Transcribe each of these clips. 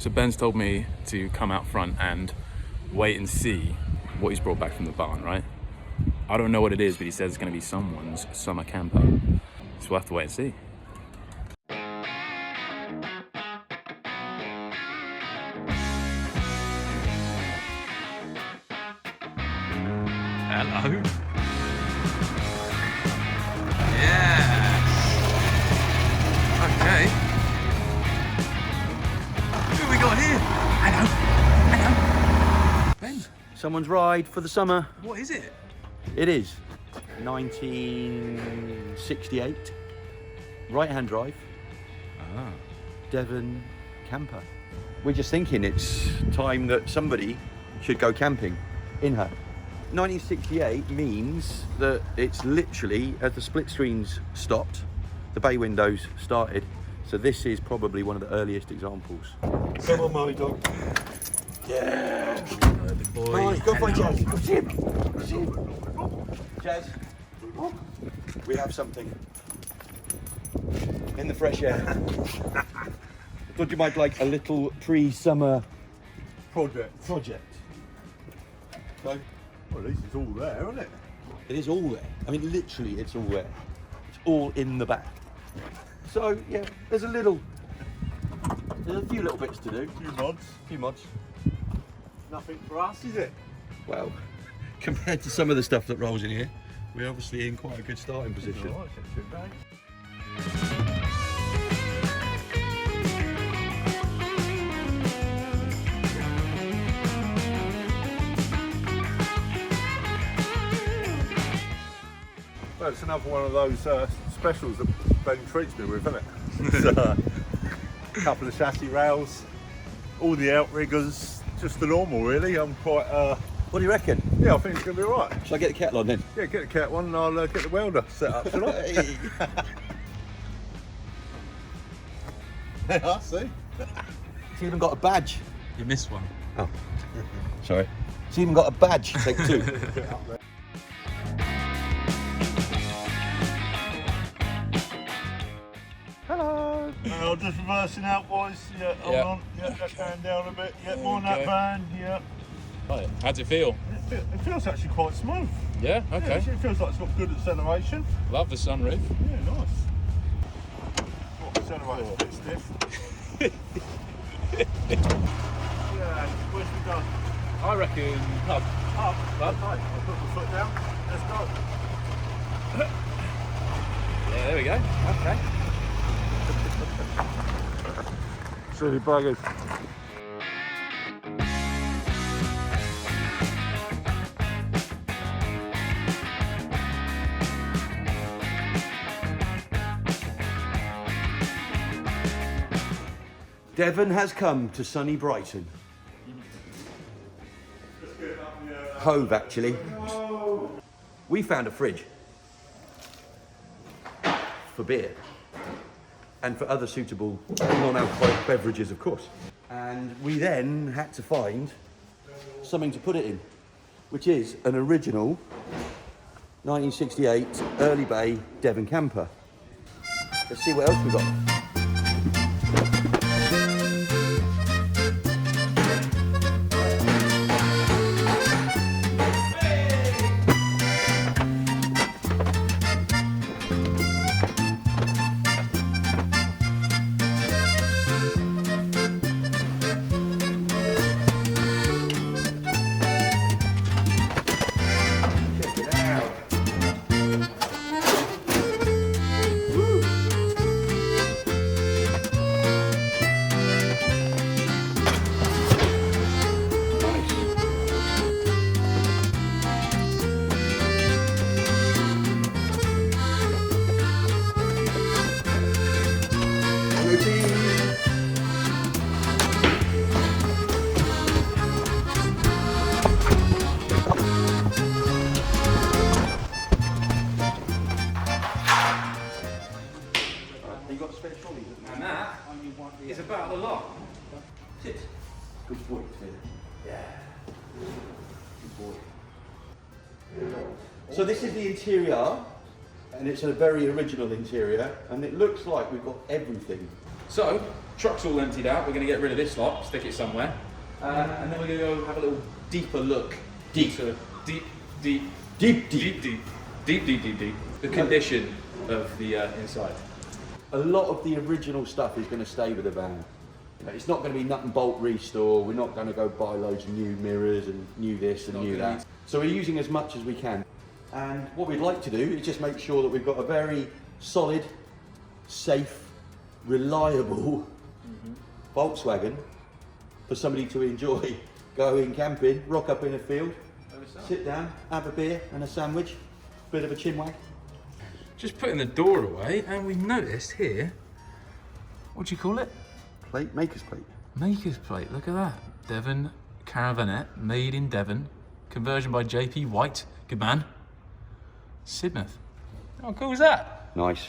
So Ben's told me to come out front and wait and see what he's brought back from the barn, right? I don't know what it is, but he says it's going to be someone's summer camper. So we'll have to wait and see. Hello. Yes. Okay. Who have we got here? Hello. Ben. Someone's ride for the summer. What is it? It is 1968. Right-hand drive. Ah. Devon camper. We're just thinking it's time that somebody should go camping in her. 1968 means that it's literally, as the split screens stopped, the bay windows started. So this is probably one of the earliest examples. Come on, mommy dog. Yeah. Good boy. Come on, go find Jazz. Go see him. Go see him. Jazz. We have something. In the fresh air. Thought you might like a little pre-summer project. Well, at least it's all there, isn't it? It is all there. I mean, literally, it's all there. It's all in the back. So, yeah, there's a few little bits to do. A few mods. Nothing for us, is it? Well, compared to some of the stuff that rolls in here, we're obviously in quite a good starting position. All right, it's not too bad. Well, it's another one of those specials that Ben treats me with, isn't it? It's, a couple of chassis rails, all the outriggers, just the normal really. I'm quite, What do you reckon? yeah, I think it's going to be all right. Shall I get the kettle on then? Yeah, get the cat one and I'll get the welder set up, shall I? Yeah, see? It's even got a badge. You missed one. Oh, sorry. It's even got a badge. Take two. Get up there. Hello. Now just reversing out, boys. Yeah, hold on. Yeah, that's going down a bit. Yeah, more on that Okay. van. Yeah. Right. How's it feel? It feels actually quite smooth. Yeah, okay. Yeah, it feels like it's got good acceleration. Love the sunroof. Yeah, nice. What accelerator's a bit stiff. Yeah, where's we done? I reckon pub. Up. Okay, I'll put my foot down. Let's go. Yeah, there we go. Okay. Silly buggers. Devon has come to sunny Brighton. Hove, actually. We found a fridge for beer and for other suitable non-alcoholic beverages, of course. And we then had to find something to put it in, which is an original 1968 early bay Devon camper. Let's see what else we got. And that is about the lot. Sit. Good boy, Phil. Yeah. Good boy. So this is the interior, and it's a very original interior, and it looks like we've got everything. So, truck's all emptied out. We're going to get rid of this lot, stick it somewhere, and then we're going to go have a little deeper look. Deep. The condition of the inside. A lot of the original stuff is going to stay with the van. It's not going to be nut and bolt restore. We're not going to go buy loads of new mirrors and new this and new that. So we're using as much as we can. And what we'd like to do is just make sure that we've got a very solid, safe, reliable Volkswagen for somebody to enjoy going camping, rock up in a field, sit down, have a beer and a sandwich, bit of a chinwag. Just putting the door away, and we noticed here, what do you call it? Plate, maker's plate. Maker's plate, look at that. Devon Caravanette, made in Devon. Conversion by JP White, good man. Sidmouth. How cool is that? Nice.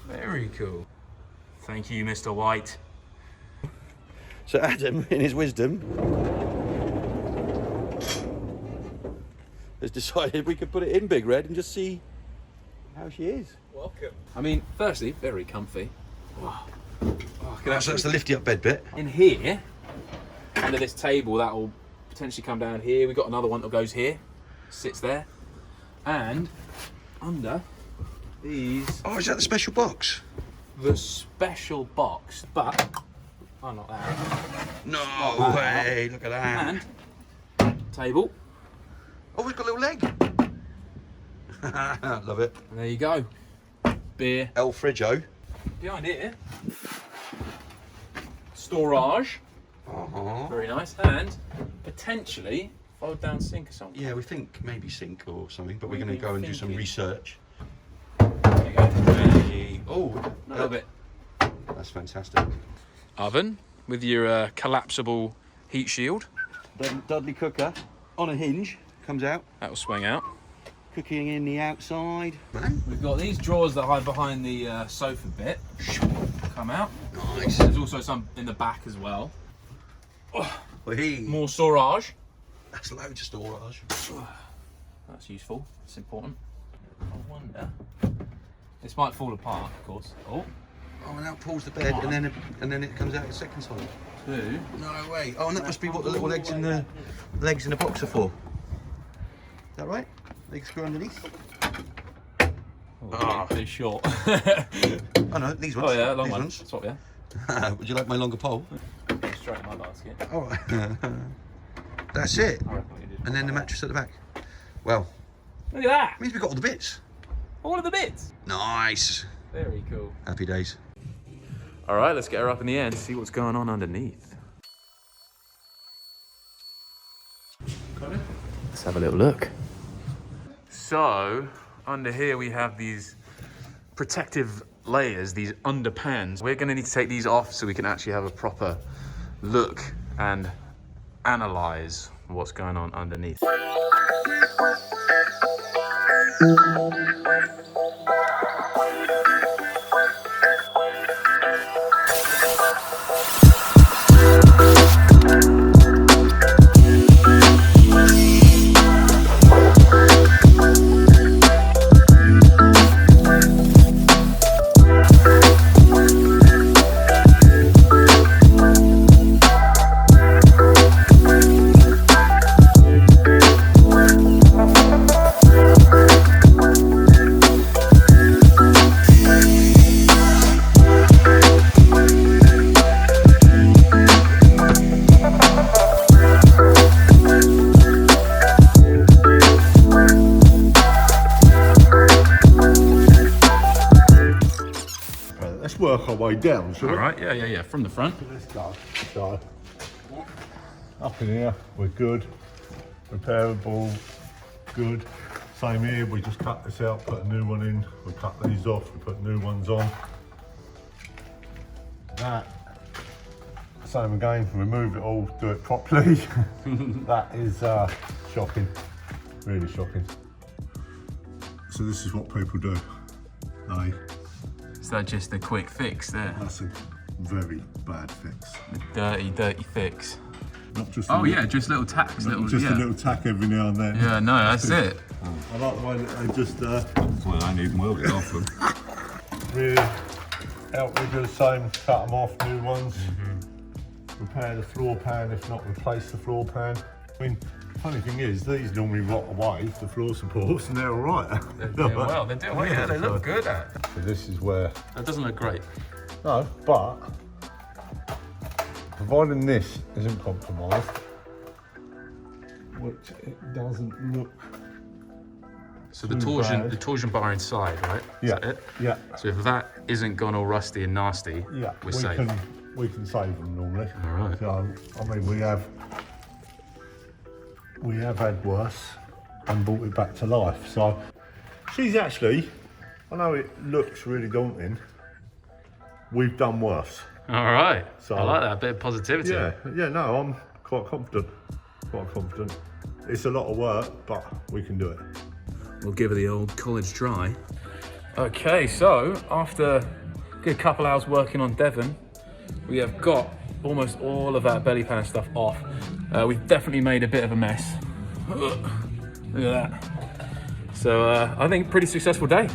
Very cool. Thank you, Mr. White. So Adam, in his wisdom, has decided we could put it in Big Red and just see how she is. Welcome. I mean, firstly, very comfy. Oh, So that's the lifty up bed bit. in here, under this table, that will potentially come down here. We've got another one that goes here, sits there. And under these... Oh, is that the special box? The special box, but... Oh, not that. No way, look at that. And table. Oh, it's got a little leg. Love it. And there you go. Beer. El Frigo. Behind here, storage. Very nice. And potentially fold down sink or something. Yeah, we think maybe sink or something, but we're going to go and do some research. There you go. Hey. Oh, A little bit. that's fantastic. Oven with your collapsible heat shield. Dudley cooker on a hinge comes out. That will swing out. Cooking in the outside. Man. We've got these drawers that hide behind the sofa bit. Come out. Nice. There's also some in the back as well. Hey. More storage. That's loads of storage. That's useful. It's important. I wonder. This might fall apart, of course. Oh, Oh, and now it pulls the bed, and then it comes out the second time. two. No way. Oh, and that must be what the little legs in the box are for. Is that right? Legs go underneath. Oh, too short. Oh no, these ones. Oh yeah, long these one. ones. Swap, yeah. Would you like my longer pole? Straight in my basket. All right. That's it. I reckon we did. And then the mattress at the back. Well, Look at that. means we've got all the bits. All of the bits. Nice. Very cool. Happy days. All right, let's get her up in the air and see what's going on underneath. Let's have a little look. So, under here we have these protective layers, these underpans. We're gonna need to take these off so we can actually have a proper look and analyze what's going on underneath. Work our way down, shall we? All right, yeah, from the front. Let's go. So, up in here, we're good. Repairable, good. Same here, we just cut this out, put a new one in. We cut these off, we put new ones on. That, same again, remove it all, do it properly. That is shocking, really shocking. So this is what people do. Is that just a quick fix there? That's a very bad fix. A dirty fix. Not just Oh yeah, just little tacks. a little tack every now and then. Yeah, no, that's it. I like the way that they just Well, I need welded off them. really outriggers, same, cut them off, new ones. Repair the floor pan, if not replace the floor pan. I mean, funny thing is, these normally rot away, the floor supports, and they're all right. They're doing well. They're doing well. Yeah, they look good. So this is where. That doesn't look great. No, but providing this isn't compromised, which it doesn't look. So the too bad. torsion bar inside, right? Is Yeah. that it? Yeah. So if that isn't gone all rusty and nasty, Yeah. we're safe. We can save them normally. All right. So I mean, we have had worse and brought it back to life. So she's actually, I know it looks really daunting, we've done worse. All right. So- I like that, a bit of positivity. Yeah, no, I'm quite confident. It's a lot of work, but we can do it. We'll give her the old college dry. Okay, so after a good couple hours working on Devon, we have got almost all of that belly pan stuff off. We've definitely made a bit of a mess. Look at that. So I think pretty successful day.